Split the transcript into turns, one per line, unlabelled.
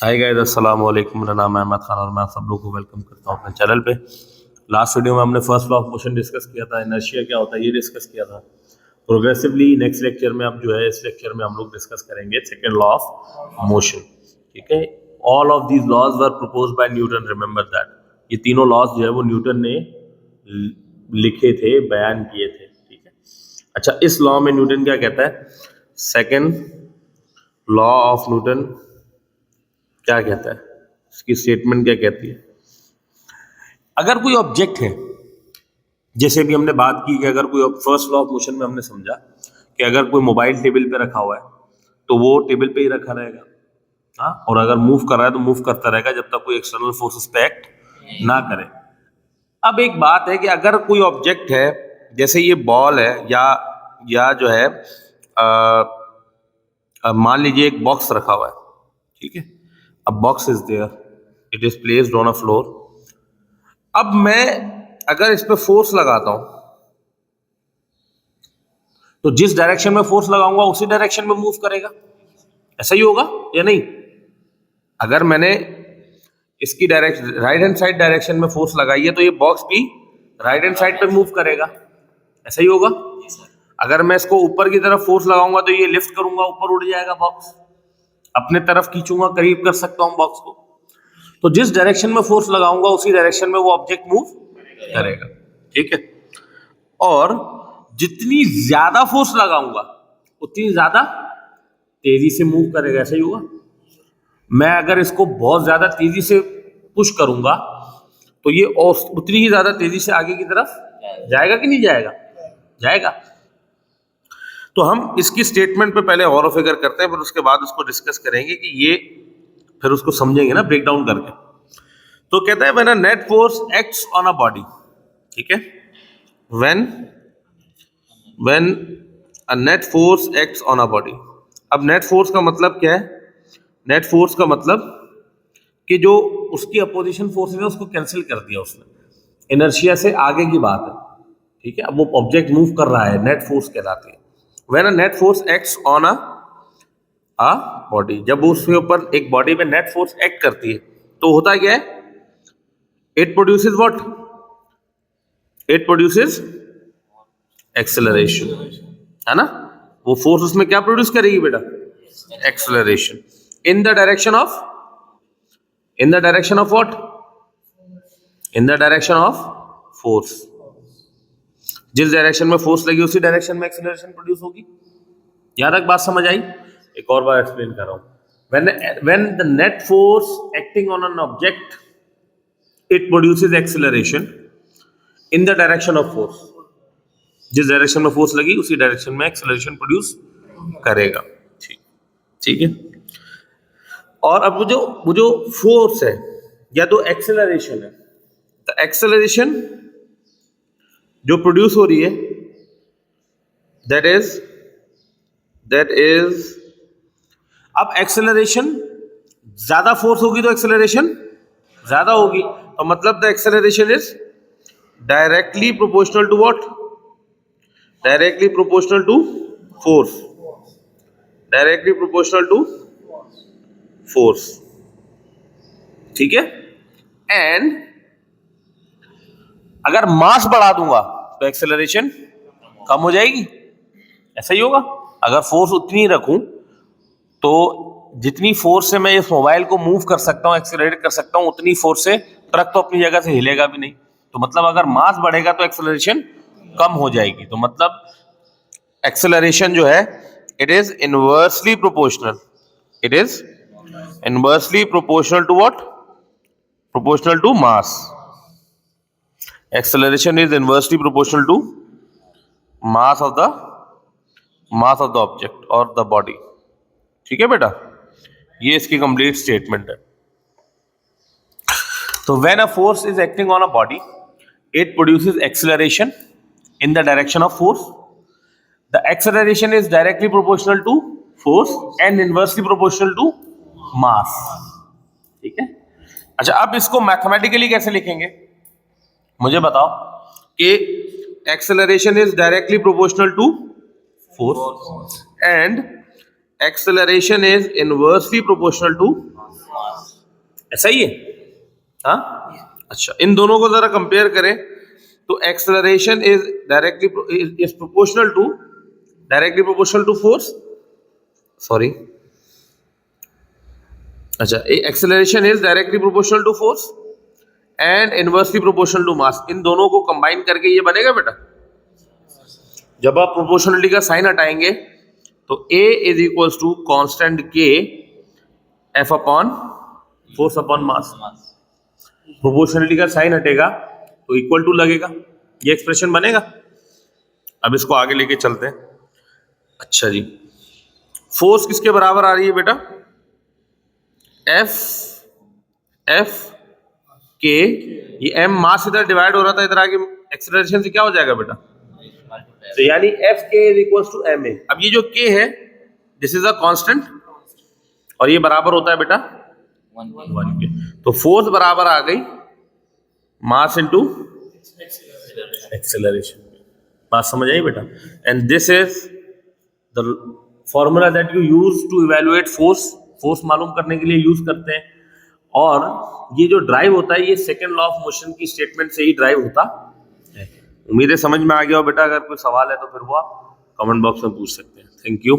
Hi guys, अस्सलाम वालेकुम। मेरा नाम है अहमद खान और मैं आप सब लोग को वेलकम करता हूँ अपने चैनल पे। लास्ट वीडियो में हमने first law of motion discuss किया था, इनर्शिया क्या होता है ये डिस्कस किया था। प्रोग्रेसिवली नेक्स्ट लेक्चर में अब जो है इस लेक्चर में हम लोग डिस्कस करेंगे सेकेंड लॉ ऑफ मोशन। ठीक है, all of these laws were proposed by Newton, remember that. ये तीनों लॉज जो है वो न्यूटन ने लिखे थे, बयान किए थे। ठीक है, अच्छा, इस लॉ में न्यूटन क्या कहता है? सेकेंड लॉ ऑफ न्यूटन क्या कहता है, इसकी स्टेटमेंट क्या कहती है? अगर कोई ऑब्जेक्ट है, जैसे भी हमने बात की कि अगर कोई फर्स्ट लॉ ऑफ मोशन में हमने समझा कि अगर कोई मोबाइल टेबल पे रखा हुआ है तो वो टेबल पे ही रखा रहेगा, हाँ, और अगर मूव कर रहा है तो मूव करता रहेगा जब तक कोई एक्सटर्नल फोर्सेस पे एक्ट ना करे। अब एक बात है कि अगर कोई ऑब्जेक्ट है, जैसे ये बॉल है या जो है मान लीजिए एक बॉक्स रखा हुआ है। ठीक है, अब box is there, it is placed on a floor. अब मैं अगर इस पे फोर्स लगाता हूं तो जिस डायरेक्शन में फोर्स लगाऊंगा उसी डायरेक्शन में मूव करेगा, ऐसा ही होगा या नहीं? अगर मैंने इसकी direction right hand side direction में फोर्स लगाई है तो ये बॉक्स भी राइट हैंड साइड पे मूव करेगा, ऐसा ही होगा। अगर मैं इसको ऊपर की तरफ फोर्स लगाऊंगा तो ये लिफ्ट करूंगा, ऊपर उड़ जाएगा बॉक्स, अपने तरफ खींचूंगा, करीब कर सकता हूं बॉक्स को। तो जिस डायरेक्शन में फोर्स लगाऊंगा उसी डायरेक्शन में वो ऑब्जेक्ट मूव करेगा। ठीक है, और जितनी ज्यादा फोर्स लगाऊंगा उतनी ज्यादा तेजी से मूव करेगा, ऐसा ही होगा। मैं अगर इसको बहुत ज्यादा तेजी से पुश करूंगा तो ये उतनी ही ज्यादा तेजी से आगे की तरफ जाएगा कि नहीं जाएगा? जाएगा। तो हम इसकी स्टेटमेंट पे पहले गौर फिक्र करते हैं, फिर उसके बाद उसको डिस्कस करेंगे कि ये फिर उसको समझेंगे ना ब्रेक डाउन करके। तो कहता है when a net force acts on a body. ठीक है, when a net force acts on a body. अब नेट फोर्स का मतलब क्या है? नेट फोर्स का मतलब कि जो उसकी अपोजिशन फोर्स है उसको कैंसिल कर दिया उसने, इनर्शिया से आगे की बात है। ठीक है, अब वो ऑब्जेक्ट मूव कर रहा है, नेट फोर्स कहलाती है। When a net force acts on a body, जब उसके ऊपर एक बॉडी पे नेट फोर्स एक्ट करती है तो होता क्या है? It produces what? It produces acceleration, है ना? वो फोर्स उसमें क्या प्रोड्यूस करेगी बेटा? Acceleration in the direction of what? In the direction of force. जिस डायरेक्शन में फोर्स लगी उसी डायरेक्शन में एक्सेलरेशन प्रोड्यूस होगी। यहां तक बात समझ आई? एक और बार एक्सप्लेन कर रहा हूं। when the net force acting on an object, it produces acceleration in the direction of force। जिस डायरेक्शन में फोर्स लगी उसी डायरेक्शन में एक्सेलरेशन प्रोड्यूस करेगा। ठीक, ठीक है। और अब वो जो फोर्स है या तो एक्सेलरेशन है, तो एक्सेलरेशन जो प्रोड्यूस हो रही है दैट इज अब एक्सेलरेशन ज्यादा फोर्स होगी तो एक्सेलरेशन ज्यादा होगी, तो मतलब the acceleration is directly proportional to what? Directly proportional to force. Directly proportional to force. ठीक है, एंड अगर मास बढ़ा दूंगा तो एक्सेलरेशन कम हो जाएगी, ऐसा ही होगा। अगर फोर्स उतनी रखूं तो जितनी फोर्स से मैं इस मोबाइल को मूव कर सकता हूं, एक्सेलरेट कर सकता हूं, उतनी फोर्स से ट्रक तो अपनी जगह से हिलेगा भी नहीं। तो मतलब अगर मास बढ़ेगा तो एक्सेलरेशन कम हो जाएगी। तो मतलब एक्सेलरेशन जो है it is inversely proportional. It is inversely proportional to what? Proportional to mass. Acceleration is inversely proportional to mass of the object और द बॉडी। ठीक है बेटा, ये इसकी कंप्लीट स्टेटमेंट है। तो when a force is acting on a body, it produces acceleration in the direction of force. The acceleration is directly proportional to force and inversely proportional to mass. ठीक है, अच्छा, अब इसको मैथमेटिकली कैसे लिखेंगे मुझे बताओ? कि acceleration is directly proportional to force and acceleration is inversely proportional to ऐसा ही है? हाँ, अच्छा, इन दोनों को जरा कंपेयर करें तो acceleration is directly proportional to force, sorry, अच्छा, acceleration is directly proportional to force and inversely proportional to mass. इन दोनों को कंबाइन करके ये बनेगा बेटा। जब आप प्रोपोर्शनलिटी का साइन हटाएंगे तो A is equals to constant K F upon force upon mass. Proportionality का साइन हटेगा तो इक्वल टू लगेगा, ये एक्सप्रेशन बनेगा। अब इसको आगे लेके चलते हैं। अच्छा जी, फोर्स किसके बराबर आ रही है बेटा? F K, ये M मास इधर डिवाइड हो रहा था, इधर आगे एक्सेलरेशन से क्या हो जाएगा बेटा? तो यानी F K is equals to ma। अब ये जो K है दिस इज अ कांस्टेंट और ये बराबर होता है बेटा 1 के। तो फोर्स बराबर आ गई मास इनटू एक्सेलरेशन। बात समझ आई बेटा? And this is the formula that you use to evaluate force. Force मालूम करने के लिए यूज करते हैं। और ये जो ड्राइव होता है ये सेकेंड लॉ ऑफ मोशन की स्टेटमेंट से ही ड्राइव होता है। उम्मीद है समझ में आ गया हो बेटा। अगर कोई सवाल है तो फिर वो आप कमेंट बॉक्स में पूछ सकते हैं। Thank you.